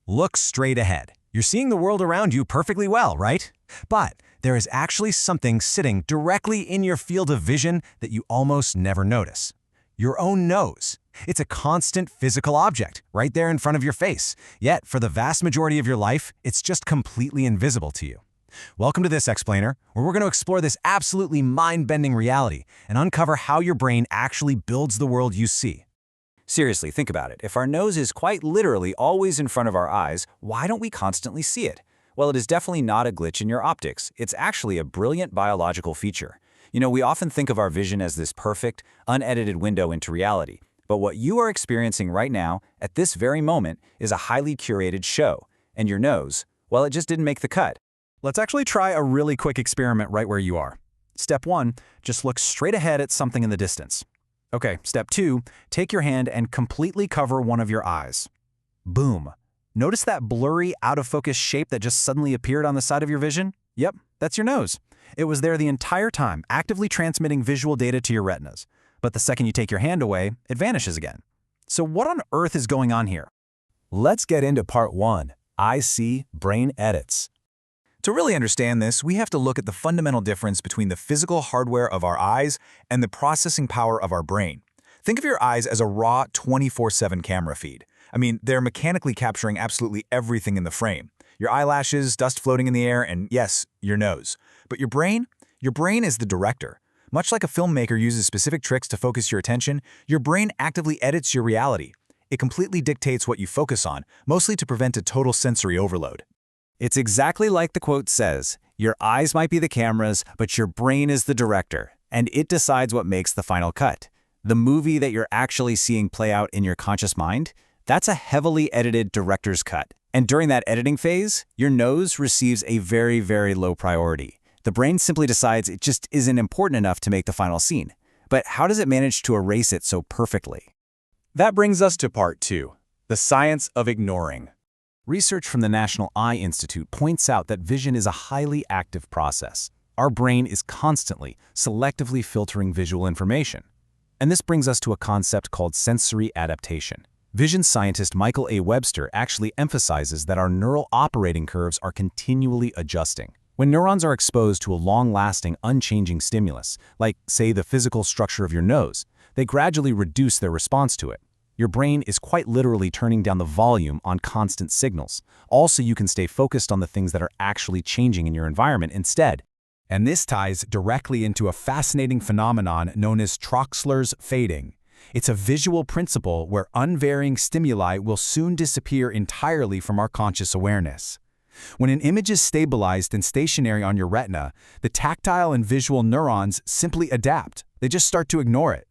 Look straight ahead. You're seeing the world around you perfectly well, right? But there is actually something sitting directly in your field of vision that you almost never notice. Your own nose. It's a constant physical object right there in front of your face. Yet, for the vast majority of your life, it's just completely invisible to you. Welcome to this explainer, where we're going to explore this absolutely mind-bending reality and uncover how your brain actually builds the world you see. Seriously, think about it. If our nose is quite literally always in front of our eyes, why don't we constantly see it? Well, it is definitely not a glitch in your optics. It's actually a brilliant biological feature. We often think of our vision as this perfect, unedited window into reality. But what you are experiencing right now, at this very moment, is a highly curated show. And your nose, well, it just didn't make the cut. Let's actually try a really quick experiment right where you are. Step 1, just look straight ahead at something in the distance. Okay, step 2, take your hand and completely cover one of your eyes. Boom. Notice that blurry, out-of-focus shape that just suddenly appeared on the side of your vision? Yep, that's your nose. It was there the entire time, actively transmitting visual data to your retinas. But the second you take your hand away, it vanishes again. So what on earth is going on here? Let's get into part 1, I see brain edits. To really understand this, we have to look at the fundamental difference between the physical hardware of our eyes and the processing power of our brain. Think of your eyes as a raw 24/7 camera feed. They're mechanically capturing absolutely everything in the frame. Your eyelashes, dust floating in the air, and yes, your nose. But your brain is the director. Much like a filmmaker uses specific tricks to focus your attention, your brain actively edits your reality. It completely dictates what you focus on, mostly to prevent a total sensory overload. It's exactly like the quote says, your eyes might be the cameras, but your brain is the director, and it decides what makes the final cut. The movie that you're actually seeing play out in your conscious mind, that's a heavily edited director's cut. And during that editing phase, your nose receives a very, very low priority. The brain simply decides it just isn't important enough to make the final scene. But how does it manage to erase it so perfectly? That brings us to part 2, the science of ignoring. Research from the National Eye Institute points out that vision is a highly active process. Our brain is constantly, selectively filtering visual information. And this brings us to a concept called sensory adaptation. Vision scientist Michael A. Webster actually emphasizes that our neural operating curves are continually adjusting. When neurons are exposed to a long-lasting, unchanging stimulus, like, say, the physical structure of your nose, they gradually reduce their response to it. Your brain is quite literally turning down the volume on constant signals, all so you can stay focused on the things that are actually changing in your environment instead. And this ties directly into a fascinating phenomenon known as Troxler's fading. It's a visual principle where unvarying stimuli will soon disappear entirely from our conscious awareness. When an image is stabilized and stationary on your retina, the tactile and visual neurons simply adapt. They just start to ignore it.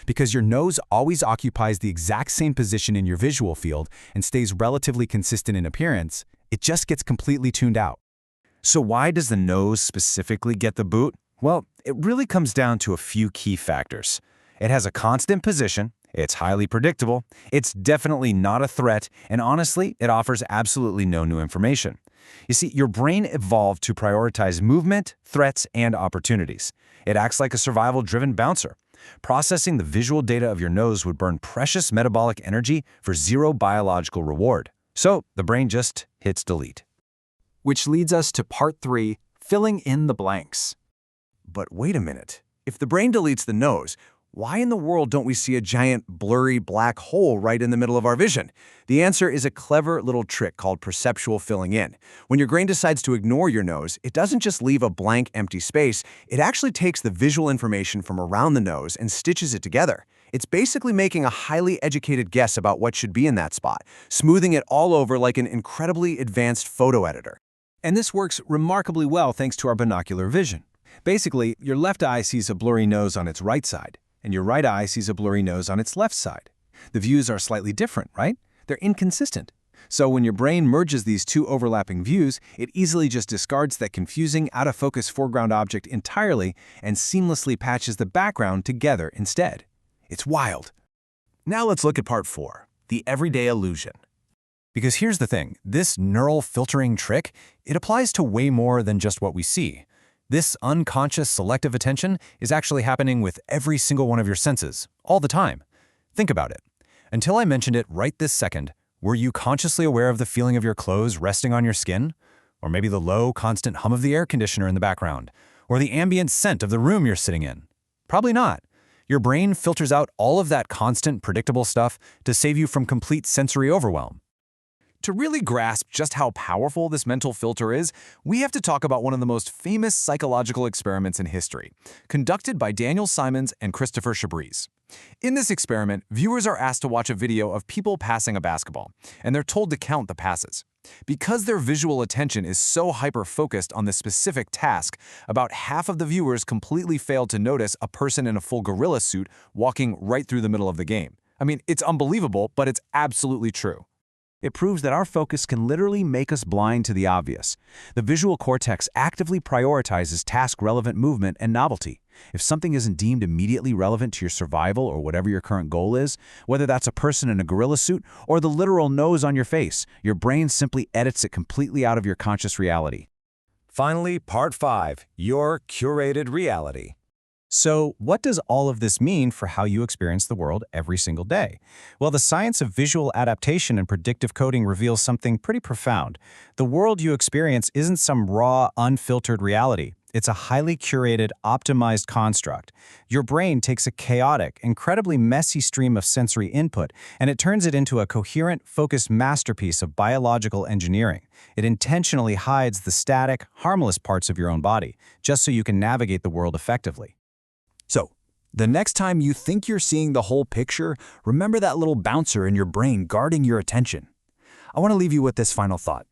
Because your nose always occupies the exact same position in your visual field and stays relatively consistent in appearance, it just gets completely tuned out. So why does the nose specifically get the boot? Well, it really comes down to a few key factors. It has a constant position, it's highly predictable, it's definitely not a threat, and honestly, it offers absolutely no new information. You see, your brain evolved to prioritize movement, threats, and opportunities. It acts like a survival-driven bouncer. Processing the visual data of your nose would burn precious metabolic energy for zero biological reward. So the brain just hits delete. Which leads us to part 3, filling in the blanks. But wait a minute. If the brain deletes the nose, why in the world don't we see a giant, blurry black hole right in the middle of our vision? The answer is a clever little trick called perceptual filling in. When your brain decides to ignore your nose, it doesn't just leave a blank, empty space. It actually takes the visual information from around the nose and stitches it together. It's basically making a highly educated guess about what should be in that spot, smoothing it all over like an incredibly advanced photo editor. And this works remarkably well thanks to our binocular vision. Basically, your left eye sees a blurry nose on its right side, and your right eye sees a blurry nose on its left side. The views are slightly different, right? They're inconsistent. So when your brain merges these two overlapping views, it easily just discards that confusing, out-of-focus foreground object entirely and seamlessly patches the background together instead. It's wild. Now let's look at part 4, the everyday illusion. Because here's the thing, this neural filtering trick, it applies to way more than just what we see. This unconscious selective attention is actually happening with every single one of your senses, all the time. Think about it. Until I mentioned it right this second, Were you consciously aware of the feeling of your clothes resting on your skin? Or maybe the low, constant hum of the air conditioner in the background? Or the ambient scent of the room you're sitting in? Probably not. Your brain filters out all of that constant, predictable stuff to save you from complete sensory overwhelm. To really grasp just how powerful this mental filter is, we have to talk about one of the most famous psychological experiments in history, conducted by Daniel Simons and Christopher Chabris. In this experiment, viewers are asked to watch a video of people passing a basketball, and they're told to count the passes. Because their visual attention is so hyper-focused on this specific task, about half of the viewers completely failed to notice a person in a full gorilla suit walking right through the middle of the game. I mean, it's unbelievable, but it's absolutely true. It proves that our focus can literally make us blind to the obvious. The visual cortex actively prioritizes task-relevant movement and novelty. If something isn't deemed immediately relevant to your survival or whatever your current goal is, whether that's a person in a gorilla suit or the literal nose on your face, your brain simply edits it completely out of your conscious reality. Finally, Part 5, your curated reality. So, what does all of this mean for how you experience the world every single day? Well, the science of visual adaptation and predictive coding reveals something pretty profound. The world you experience isn't some raw, unfiltered reality. It's a highly curated, optimized construct. Your brain takes a chaotic, incredibly messy stream of sensory input, and it turns it into a coherent, focused masterpiece of biological engineering. It intentionally hides the static, harmless parts of your own body, just so you can navigate the world effectively. So, the next time you think you're seeing the whole picture, remember that little bouncer in your brain guarding your attention. I want to leave you with this final thought.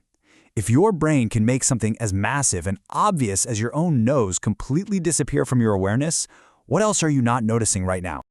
If your brain can make something as massive and obvious as your own nose completely disappear from your awareness, what else are you not noticing right now?